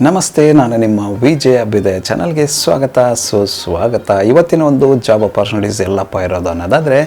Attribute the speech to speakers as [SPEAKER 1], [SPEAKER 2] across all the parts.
[SPEAKER 1] ನಮಸ್ತೆ, ನಾನು ನಿಮ್ಮ ವಿಜಯ ಅಭ್ಯುದಯ ಚಾನಲ್ಗೆ ಸುಸ್ವಾಗತ. ಇವತ್ತಿನ ಒಂದು ಜಾಬ್ ಅಪಾರ್ಚುನಿಟೀಸ್ ಎಲ್ಲಪ್ಪ ಇರೋದು ಅನ್ನೋದಾದರೆ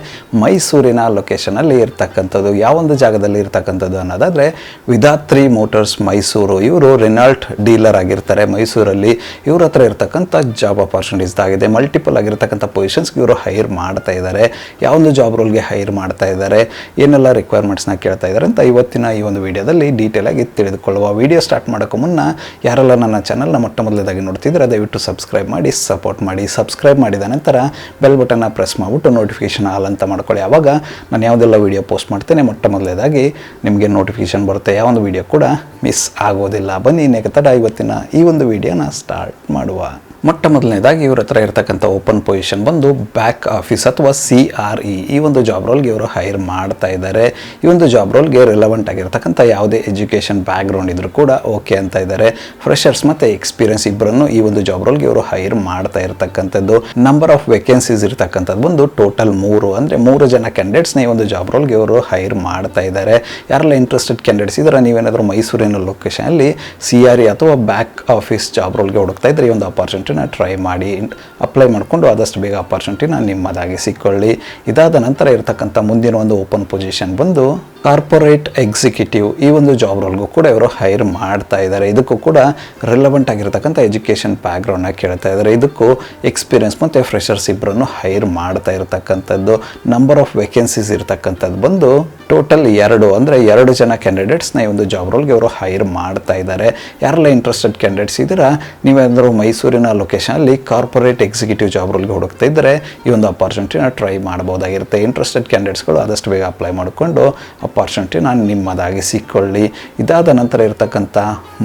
[SPEAKER 1] ಮೈಸೂರಿನ ಲೊಕೇಶನಲ್ಲಿ ಇರ್ತಕ್ಕಂಥದ್ದು. ಯಾವೊಂದು ಜಾಗದಲ್ಲಿ ಇರ್ತಕ್ಕಂಥದ್ದು ಅನ್ನೋದಾದರೆ ವಿಧಾತ್ರಿ ಮೋಟರ್ಸ್ ಮೈಸೂರು. ಇವರು ರೆನಾಲ್ಟ್ ಡೀಲರ್ ಆಗಿರ್ತಾರೆ ಮೈಸೂರಲ್ಲಿ. ಇವ್ರ ಹತ್ರ ಇರ್ತಕ್ಕಂಥ ಜಾಬ್ ಅಪಾರ್ಚುನಿಟೀಸ್ ಆಗಿದೆ. ಮಲ್ಟಿಪಲ್ ಆಗಿರ್ತಕ್ಕಂಥ ಪೊಸಿಷನ್ಸ್ಗೆ ಇವರು ಹೈರ್ ಮಾಡ್ತಾ ಇದ್ದಾರೆ. ಯಾವೊಂದು ಜಾಬ್ ರೋಲ್ಗೆ ಹೈರ್ ಮಾಡ್ತಾ ಇದ್ದಾರೆ, ಏನೆಲ್ಲ ರಿಕ್ವೈರ್ಮೆಂಟ್ಸ್ನ ಕೇಳ್ತಾ ಇದ್ದಾರೆ ಅಂತ ಇವತ್ತಿನ ಈ ಒಂದು ವಿಡಿಯೋದಲ್ಲಿ ಡೀಟೇಲ್ ಆಗಿ ತಿಳಿದುಕೊಳ್ಳುವ. ವಿಡಿಯೋ ಸ್ಟಾರ್ಟ್ ಮಾಡೋಕ್ಕೂ ಮುನ್ನ ಯಾರೆಲ್ಲ ನನ್ನ ಚಾನಲ್ನ ಮೊಟ್ಟ ಮೊದಲದಾಗಿ ನೋಡ್ತಿದ್ರೆ ದಯವಿಟ್ಟು ಸಬ್ಸ್ಕ್ರೈಬ್ ಮಾಡಿ ಸಪೋರ್ಟ್ ಮಾಡಿ. ಸಬ್ಸ್ಕ್ರೈಬ್ ಮಾಡಿದ ನಂತರ ಬೆಲ್ ಬಟನ್ನ ಪ್ರೆಸ್ ಮಾಡಿಬಿಟ್ಟು ನೋಟಿಫಿಕೇಷನ್ ಆಲ್ ಅಂತ ಮಾಡ್ಕೊಳ್ಳಿ. ಆವಾಗ ನಾನು ಯಾವುದೆಲ್ಲ ವಿಡಿಯೋ ಪೋಸ್ಟ್ ಮಾಡ್ತೇನೆ ಮೊಟ್ಟ ಮೊದಲನೇದಾಗಿ ನಿಮಗೆ ನೋಟಿಫಿಕೇಷನ್ ಬರುತ್ತೆ. ಯಾವೊಂದು ವಿಡಿಯೋ ಕೂಡ ಮಿಸ್ ಆಗೋದಿಲ್ಲ. ಬನ್ನಿ ಇನ್ನೇಕ ತಡ ಇವತ್ತಿನ ಈ ಒಂದು ವಿಡಿಯೋನ ಸ್ಟಾರ್ಟ್ ಮಾಡುವ. ಮೊಟ್ಟ ಮೊದಲನೇದಾಗಿ ಇವ್ರ ಹತ್ರ ಇರ್ತಕ್ಕಂಥ ಓಪನ್ ಪೊಸಿಷನ್ ಬಂದು ಬ್ಯಾಕ್ ಆಫೀಸ್ ಅಥವಾ CRE. ಈ ಒಂದು ಜಾಬ್ ರೋಲ್ಗೆ ಇವರು ಹೈರ್ ಮಾಡ್ತಾ ಇದ್ದಾರೆ. ಈ ಒಂದು ಜಾಬ್ ರೋಲ್ಗೆ ರಿಲೆವೆಂಟ್ ಆಗಿರ್ತಕ್ಕಂಥ ಯಾವುದೇ ಎಜುಕೇಷನ್ ಬ್ಯಾಕ್ಗ್ರೌಂಡ್ ಇದ್ರೂ ಕೂಡ ಓಕೆ ಅಂತ ಇದ್ದಾರೆ. ಫ್ರೆಷರ್ಸ್ ಮತ್ತು ಎಕ್ಸ್ಪೀರಿಯನ್ಸ್ ಇಬ್ಬರನ್ನು ಈ ಒಂದು ಜಾಬ್ ರೋಲ್ಗೆ ಇವರು ಹೈರ್ ಮಾಡ್ತಾ ಇರ್ತಕ್ಕಂಥದ್ದು. ನಂಬರ್ ಆಫ್ ವೇಕೆನ್ಸೀಸ್ ಇರ್ತಕ್ಕಂಥದ್ದು ಬಂದು ಟೋಟಲ್ 3, ಅಂದರೆ 3 ಜನ ಕ್ಯಾಂಡಿಡೇಟ್ಸ್ನ ಈ ಒಂದು ಜಾಬ್ ರೋಲ್ಗೆ ಇವರು ಹೈರ್ ಮಾಡ್ತಾ ಇದ್ದಾರೆ. ಯಾರೆಲ್ಲ ಇಂಟ್ರೆಸ್ಟೆಡ್ ಕ್ಯಾಂಡಿಡೇಟ್ಸ್ ಇದ್ದಾರೆ, ನೀವೇನಾದರೂ ಮೈಸೂರಿನ ಲೊಕೇಶನಲ್ಲಿ CRE ಅಥವಾ ಬ್ಯಾಕ್ ಆಫೀಸ್ ಜಾಬ್ ರೋಲ್ಗೆ ಹುಡುಕ್ತಾ ಇದ್ರೆ ಈ ಒಂದು ಅಪಾರ್ಚುನಿಟಿ ಟ್ರೈ ಮಾಡಿ, ಅಪ್ಲೈ ಮಾಡಿಕೊಂಡು ಆದಷ್ಟು ಬೇಗ ಅಪಾರ್ಚುನಿಟಿನ ನಿಮ್ಮದಾಗಿ ಸಿಕ್ಕೊಳ್ಳಿ. ಇದಾದ ನಂತರ ಇರತಕ್ಕಂಥ ಮುಂದಿನ ಒಂದು ಓಪನ್ ಪೊಸಿಷನ್ ಬಂದು ಕಾರ್ಪೊರೇಟ್ ಎಕ್ಸಿಕ್ಯೂಟಿವ್. ಈ ಒಂದು ಜಾಬ್ ರೋಲ್ಗೂ ಕೂಡ ಇವರು ಹೈರ್ ಮಾಡ್ತಾ ಇದ್ದಾರೆ. ಇದಕ್ಕೂ ಕೂಡ ರಿಲೆವೆಂಟ್ ಆಗಿರ್ತಕ್ಕಂಥ ಎಜುಕೇಷನ್ ಬ್ಯಾಕ್ಗ್ರೌಂಡ್ನ ಕೇಳ್ತಾ ಇದ್ದಾರೆ. ಇದಕ್ಕೂ ಎಕ್ಸ್ಪೀರಿಯನ್ಸ್ ಮತ್ತು ಫ್ರೆಷರ್ಸ್ ಇಬ್ಬರನ್ನು ಹೈರ್ ಮಾಡ್ತಾ ಇರತಕ್ಕಂಥದ್ದು. ನಂಬರ್ ಆಫ್ ವೇಕೆನ್ಸೀಸ್ ಇರ್ತಕ್ಕಂಥದ್ದು ಬಂದು ಟೋಟಲ್ 2, ಅಂದರೆ 2 ಜನ ಕ್ಯಾಂಡಿಡೇಟ್ಸ್ನ ಈ ಒಂದು ಜಾಬ್ ರೋಲ್ಗೆ ಅವರು ಹೈರ್ ಮಾಡ್ತಾ ಇದ್ದಾರೆ. ಯಾರೆಲ್ಲ ಇಂಟ್ರೆಸ್ಟೆಡ್ ಕ್ಯಾಂಡಿಡೇಟ್ಸ್ ಇದ್ದೀರಾ, ನೀವೇನಾದರೂ ಮೈಸೂರಿನ ಲೊಕೇಶನಲ್ಲಿ ಕಾರ್ಪೊರೇಟ್ ಎಕ್ಸಿಕ್ಯೂಟಿವ್ ಜಾಬ್ ರೋಲ್ಗೆ ಹುಡುಕ್ತಾ ಇದ್ದರೆ ಈ ಒಂದು ಅಪಾರ್ಚುನಿಟಿನ ಟ್ರೈ ಮಾಡ್ಬೋದಾಗಿರುತ್ತೆ. ಇಂಟ್ರೆಸ್ಟೆಡ್ ಕ್ಯಾಂಡಿಡೇಟ್ಸ್ಗಳು ಆದಷ್ಟು ಬೇಗ ಅಪ್ಲೈ ಮಾಡಿಕೊಂಡು ಅಪಾರ್ಚುನಿಟಿನ ನಿಮ್ಮದಾಗಿ ಸಿಕ್ಕೊಳ್ಳಿ. ಇದಾದ ನಂತರ ಇರತಕ್ಕಂಥ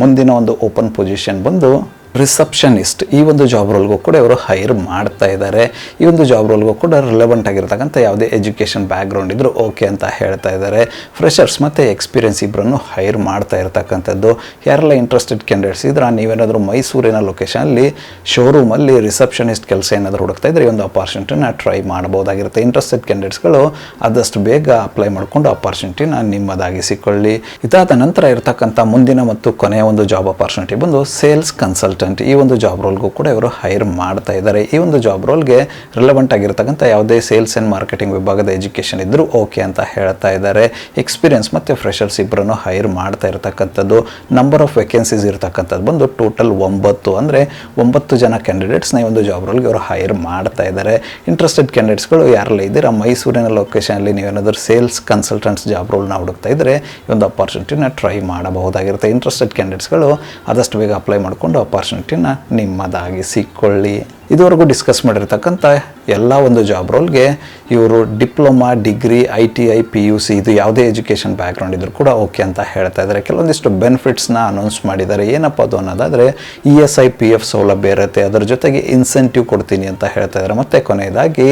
[SPEAKER 1] ಮುಂದಿನ ಒಂದು ಓಪನ್ ಪೊಸಿಷನ್ ಬಂದು ರಿಸೆಪ್ಷನಿಸ್ಟ್. ಈ ಒಂದು ಜಾಬ್ ರೋಲ್ಗೂ ಕೂಡ ಇವರು ಹೈರ್ ಮಾಡ್ತಾ ಇದ್ದಾರೆ. ಈ ಒಂದು ಜಾಬ್ ರೋಲ್ಗೂ ಕೂಡ ರಿಲೆವೆಂಟ್ ಆಗಿರ್ತಕ್ಕಂಥ ಯಾವುದೇ ಎಜುಕೇಷನ್ ಬ್ಯಾಕ್ಗ್ರೌಂಡ್ ಇದ್ದರೂ ಓಕೆ ಅಂತ ಹೇಳ್ತಾ ಇದ್ದಾರೆ. ಫ್ರೆಷರ್ಸ್ ಮತ್ತು ಎಕ್ಸ್ಪೀರಿಯನ್ಸ್ ಇಬ್ಬರನ್ನು ಹೈರ್ ಮಾಡ್ತಾ ಇರ್ತಕ್ಕಂಥದ್ದು. ಯಾರೆಲ್ಲ ಇಂಟ್ರೆಸ್ಟೆಡ್ ಕ್ಯಾಂಡಿಡೇಟ್ಸ್ ಇದ್ರೆ ನೀವೇನಾದರೂ ಮೈಸೂರಿನ ಲೊಕೇಶನಲ್ಲಿ ಶೋರೂಮಲ್ಲಿ ರಿಸೆಪ್ಷನಿಸ್ಟ್ ಕೆಲಸ ಏನಾದರೂ ಹುಡುಕ್ತಾ ಇದ್ರೆ ಈ ಒಂದು ಅಪಾರ್ಚುನಿಟಿನ ಟ್ರೈ ಮಾಡ್ಬೋದಾಗಿರುತ್ತೆ. ಇಂಟ್ರೆಸ್ಟೆಡ್ ಕ್ಯಾಂಡಿಡೇಟ್ಸ್ಗಳು ಆದಷ್ಟು ಬೇಗ ಅಪ್ಲೈ ಮಾಡಿಕೊಂಡು ಅಪಾರ್ಚುನಿಟಿನ ನಿಮ್ಮದಾಗಿ ಸಿಕ್ಕೊಳ್ಳಿ. ಇದಾದ ನಂತರ ಇರತಕ್ಕಂಥ ಮುಂದಿನ ಮತ್ತು ಕೊನೆಯ ಒಂದು ಜಾಬ್ ಅಪಾರ್ಚುನಿಟಿ ಬಂದು ಸೇಲ್ಸ್ ಕನ್ಸಲ್ಟೆಂಟ್. ಈ ಒಂದು ಜಾಬ್ ರೋಲ್ಗೂ ಕೂಡ ಇವರು ಹೈರ್ ಮಾಡ್ತಾ ಇದ್ದಾರೆ. ಈ ಒಂದು ಜಾಬ್ ರೋಲ್ಗೆ ರಿಲೆವೆಂಟ್ ಆಗಿರ್ತಕ್ಕಂಥ ಯಾವುದೇ ಸೇಲ್ಸ್ ಆ್ಯಂಡ್ ಮಾರ್ಕೆಟಿಂಗ್ ವಿಭಾಗದ ಎಜುಕೇಷನ್ ಇದ್ದರೂ ಓಕೆ ಅಂತ ಹೇಳ್ತಾ ಇದ್ದಾರೆ. ಎಕ್ಸ್ಪೀರಿಯನ್ಸ್ ಮತ್ತು ಫ್ರೆಷರ್ಸ್ ಇಬ್ಬರನ್ನು ಹೈರ್ ಮಾಡ್ತಾ ಇರತಕ್ಕಂಥದ್ದು. ನಂಬರ್ ಆಫ್ ವೇಕೆನ್ಸೀಸ್ ಇರ್ತಕ್ಕಂಥದ್ದು ಬಂದು ಟೋಟಲ್ 9, ಅಂದರೆ 9 ಜನ ಕ್ಯಾಂಡಿಡೇಟ್ಸ್ನ ಈ ಒಂದು ಜಾಬ್ ರೋಲ್ಗೆ ಅವರು ಹೈರ್ ಮಾಡ್ತಾ ಇದ್ದಾರೆ. ಇಂಟ್ರೆಸ್ಟೆಡ್ ಕ್ಯಾಂಡಿಡೇಟ್ಸ್ಗಳು ಯಾರೆಲ್ಲ ಇದ್ದೀರಾ ಮೈಸೂರಿನ ಲೊಕೇಶನಲ್ಲಿ ನೀವೇನಾದರೂ ಸೇಲ್ಸ್ ಕನ್ಸಲ್ಟೆಂಟ್ಸ್ ಜಾಬ್ ರೋಲ್ನ ಹುಡುಕ್ತಾ ಇದ್ದರೆ ಈ ಒಂದು ಅಪಾರ್ಚುನಿಟಿನ ಟ್ರೈ ಮಾಡಬಹುದಾಗಿರುತ್ತೆ. ಇಂಟ್ರೆಸ್ಟೆಡ್ ಕ್ಯಾಂಡಿಡೇಟ್ಸ್ಗಳು ಆದಷ್ಟು ಬೇಗ ಅಪ್ಲೈ ಮಾಡಿಕೊಂಡು ಅಪಾರ್ಚುನಿಟಿನ ನಿಮ್ಮದಾಗಿ ಸಿಕ್ಕೊಳ್ಳಿ. ಇದುವರೆಗೂ ಡಿಸ್ಕಸ್ ಮಾಡಿರ್ತಕ್ಕಂಥ ಎಲ್ಲ ಒಂದು ಜಾಬ್ ರೋಲ್ಗೆ ಇವರು ಡಿಪ್ಲೊಮಾ, ಡಿಗ್ರಿ, ITI, PUC ಇದು ಯಾವುದೇ ಎಜುಕೇಷನ್ ಬ್ಯಾಕ್ಗ್ರೌಂಡ್ ಇದ್ರೂ ಕೂಡ ಓಕೆ ಅಂತ ಹೇಳ್ತಾ ಇದ್ದಾರೆ. ಕೆಲವೊಂದಿಷ್ಟು ಬೆನಿಫಿಟ್ಸ್ನ ಅನೌನ್ಸ್ ಮಾಡಿದ್ದಾರೆ. ಏನಪ್ಪ ಅದು ಅನ್ನೋದಾದರೆ ESI PF ಸೌಲಭ್ಯ ಇರುತ್ತೆ, ಅದರ ಜೊತೆಗೆ ಇನ್ಸೆಂಟಿವ್ ಕೊಡ್ತೀನಿ ಅಂತ ಹೇಳ್ತಾ ಇದ್ದಾರೆ. ಮತ್ತು ಕೊನೆಯದಾಗಿ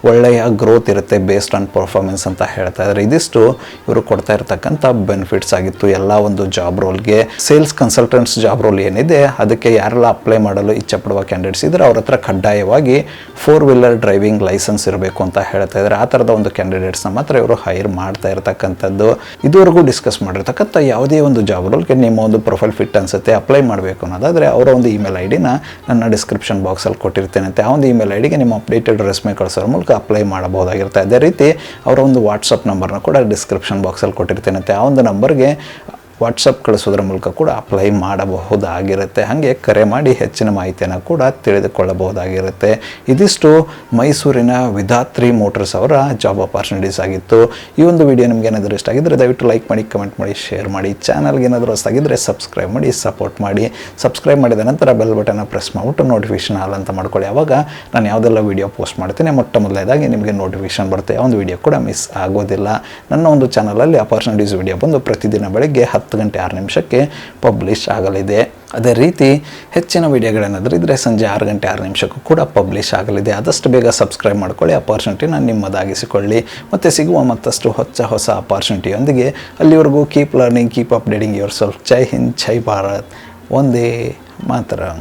[SPEAKER 1] ಒಳ್ಳೆಯ ಗ್ರೋತ್ ಇರುತ್ತೆ ಬೇಸ್ಡ್ ಆನ್ ಪರ್ಫಾರ್ಮೆನ್ಸ್ ಅಂತ ಹೇಳ್ತಾ ಇದ್ದಾರೆ. ಇದಿಷ್ಟು ಇವರು ಕೊಡ್ತಾ ಇರತಕ್ಕಂಥ ಬೆನಿಫಿಟ್ಸ್ ಆಗಿತ್ತು ಎಲ್ಲ ಒಂದು ಜಾಬ್ ರೋಲ್ಗೆ. ಸೇಲ್ಸ್ ಕನ್ಸಲ್ಟೆಂಟ್ಸ್ ಜಾಬ್ ರೋಲ್ ಏನಿದೆ ಅದಕ್ಕೆ ಯಾರೆಲ್ಲ ಅಪ್ಲೈ ಮಾಡಲು ಇಚ್ಛೆ ಪಡುವ ಕ್ಯಾಂಡಿಡೇಟ್ಸ್ ಇದ್ದರೆ ಅವ್ರ ಹತ್ರ ಕಡ್ಡಾಯವಾಗಿ 4-ವೀಲರ್ ಡ್ರೈವಿಂಗ್ ಲೈಸೆನ್ಸ್ ಇರಬೇಕು ಅಂತ ಹೇಳ್ತಾ ಇದ್ದಾರೆ. ಆ ಥರದ ಒಂದು ಕ್ಯಾಂಡಿಡೇಟ್ಸ್ನ ಮಾತ್ರ ಇವರು ಹೈರ್ ಮಾಡ್ತಾ ಇರತಕ್ಕಂಥದ್ದು. ಇದುವರೆಗೂ ಡಿಸ್ಕಸ್ ಮಾಡಿರ್ತಕ್ಕಂಥ ಯಾವುದೇ ಒಂದು ಜಾಬ್ ರೋಲ್ಗೆ ನಿಮ್ಮ ಒಂದು ಪ್ರೊಫೈಲ್ ಫಿಟ್ ಅನಿಸುತ್ತೆ, ಅಪ್ಲೈ ಮಾಡಬೇಕು ಅನ್ನೋದಾದರೆ ಅವರ ಒಂದು ಇಮೇಲ್ ID ನ ನನ್ನ ಡಿಸ್ಕ್ರಿಪ್ಷನ್ ಬಾಕ್ಸಲ್ಲಿ ಕೊಟ್ಟಿರ್ತೇನೆ. ಆ ಒಂದು ಇಮೇಲ್ ID ಗೆ ನಿಮ್ಮ ಅಪ್ಡೇಟೆಡ್ ರೆಸ್ಯೂಮೆ ಕಳಿಸೋರ ಮೂಲಕ ಅಪ್ಲೈ ಮಾಡಬಹುದಾಗಿರುತ್ತೆ. ಅದೇ ರೀತಿ ಅವರ ಒಂದು ವಾಟ್ಸಪ್ ನಂಬರ್ನ ಕೂಡ ಡಿಸ್ಕ್ರಿಪ್ಷನ್ ಬಾಕ್ಸಲ್ಲಿ ಕೊಟ್ಟಿರ್ತೇನೆ. ಆ ಒಂದು ನಂಬರ್ಗೆ ವಾಟ್ಸಪ್ ಕಳಿಸೋದ್ರ ಮೂಲಕ ಕೂಡ ಅಪ್ಲೈ ಮಾಡಬಹುದಾಗಿರುತ್ತೆ. ಹಾಗೆ ಕರೆ ಮಾಡಿ ಹೆಚ್ಚಿನ ಮಾಹಿತಿಯನ್ನು ಕೂಡ ತಿಳಿದುಕೊಳ್ಳಬಹುದಾಗಿರುತ್ತೆ. ಇದಿಷ್ಟು ಮೈಸೂರಿನ ವಿಧಾತ್ರಿ ಮೋಟರ್ಸ್ ಅವರ ಜಾಬ್ ಅಪಾರ್ಚುನಿಟೀಸ್ ಆಗಿತ್ತು. ಈ ಒಂದು ವಿಡಿಯೋ ನಿಮ್ಗೆ ಏನಾದರೂ ಇಷ್ಟ ಆಗಿದ್ದರೆ ದಯವಿಟ್ಟು ಲೈಕ್ ಮಾಡಿ, ಕಮೆಂಟ್ ಮಾಡಿ, ಶೇರ್ ಮಾಡಿ. ಚಾನಲ್ಗೆ ಏನಾದರೂ ಹೊಸದಾಗಿದ್ದರೆ ಸಬ್ಸ್ಕ್ರೈಬ್ ಮಾಡಿ, ಸಪೋರ್ಟ್ ಮಾಡಿ. ಸಬ್ಸ್ಕ್ರೈಬ್ ಮಾಡಿದ ನಂತರ ಬೆಲ್ ಬಟನ್ನ ಪ್ರೆಸ್ ಮಾಡಿಬಿಟ್ಟು ನೋಟಿಫಿಕೇಷನ್ ಆಲ್ ಅಂತ ಮಾಡ್ಕೊಳ್ಳಿ. ಆವಾಗ ನಾನು ಯಾವುದೆಲ್ಲ ವಿಡಿಯೋ ಪೋಸ್ಟ್ ಮಾಡ್ತೀನಿ ಮೊಟ್ಟ ಮೊದಲನೇದಾಗಿ ನಿಮಗೆ ನೋಟಿಫಿಕೇಷನ್ ಬರುತ್ತೆ. ಆ ಒಂದು ವಿಡಿಯೋ ಕೂಡ ಮಿಸ್ ಆಗೋದಿಲ್ಲ. ನನ್ನ ಒಂದು ಚಾನಲಲ್ಲಿ ಅಪಾರ್ಚುನಿಟೀಸ್ ವಿಡಿಯೋ ಬಂದು ಪ್ರತಿದಿನ ಬೆಳಗ್ಗೆ 10 ಗಂಟೆ 6 ನಿಮಿಷಕ್ಕೆ ಪಬ್ಲಿಷ್ ಆಗಲಿದೆ. ಅದೇ ರೀತಿ ಹೆಚ್ಚಿನ ವಿಡಿಯೋಗಳೇನಾದರೂ ಇದ್ದರೆ ಸಂಜೆ 6 ಗಂಟೆ 6 ನಿಮಿಷಕ್ಕೂ ಕೂಡ ಪಬ್ಲಿಷ್ ಆಗಲಿದೆ. ಆದಷ್ಟು ಬೇಗ ಸಬ್ಸ್ಕ್ರೈಬ್ ಮಾಡ್ಕೊಳ್ಳಿ, ಅಪಾರ್ಚುನಿಟಿನ ನಿಮ್ಮದಾಗಿಸಿಕೊಳ್ಳಿ. ಮತ್ತು ಸಿಗುವ ಮತ್ತಷ್ಟು ಹೊಸ ಅಪಾರ್ಚುನಿಟಿಯೊಂದಿಗೆ ಅಲ್ಲಿವರೆಗೂ keep learning, keep updating yourself. Jai Hind, Jai Bharat, Vande ಮಾತರಂ.